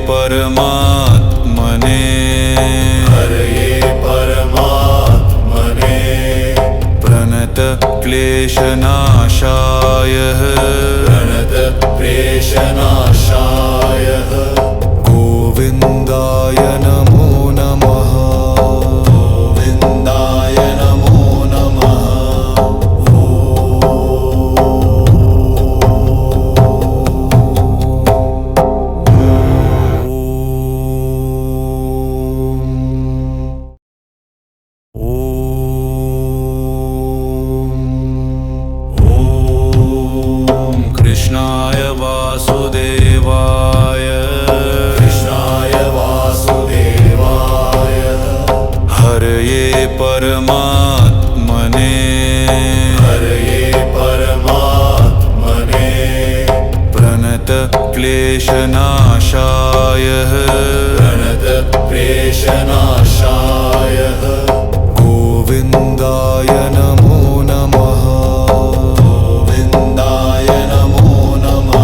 परमात्मने हरये परमात्मने प्रणत क्लेशनाशाय प्रणत क्लेशनाशाय गोविन्दाय नमो नमः गोविन्दाय नमो नमः कृष्णाय वासुदेवाय कृष्णाय वासुदेवाय हरये परमात्मने हरये परमात्मने प्रणत क्लेशनाशाय प्रणत क्लेशनाशाय गोविन्दाय नमो नमः गोविन्दाय नमो नमः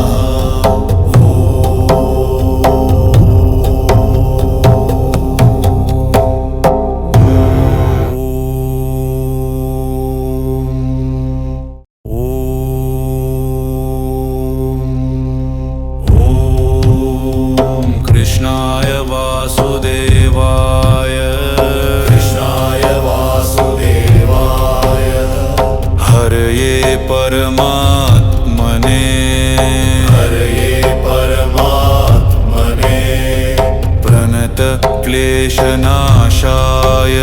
कृष्णाय वासुदेवाय कृष्णाय वासुदेवाय हरये परमात्मने हरये परमात्मने प्रणत क्लेशनाशाय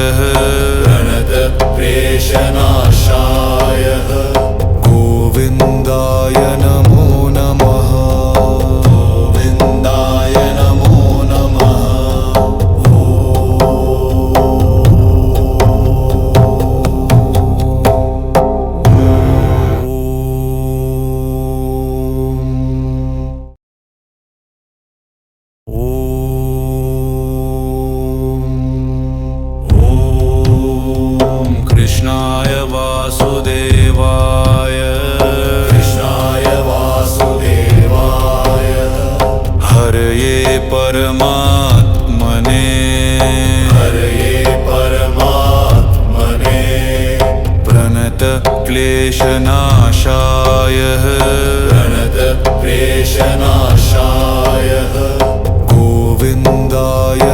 प्रणत क्लेशनाशाय गोविन्दाय नमो नमः गोविन्दाय नमो नमः कृष्णाय वासुदेवाय कृष्णाय वासुदेवाय हरये परमात्मने हरये परमात्मने प्रणत क्लेशनाशाय प्रणत क्लेशनाशाय गोविन्दाय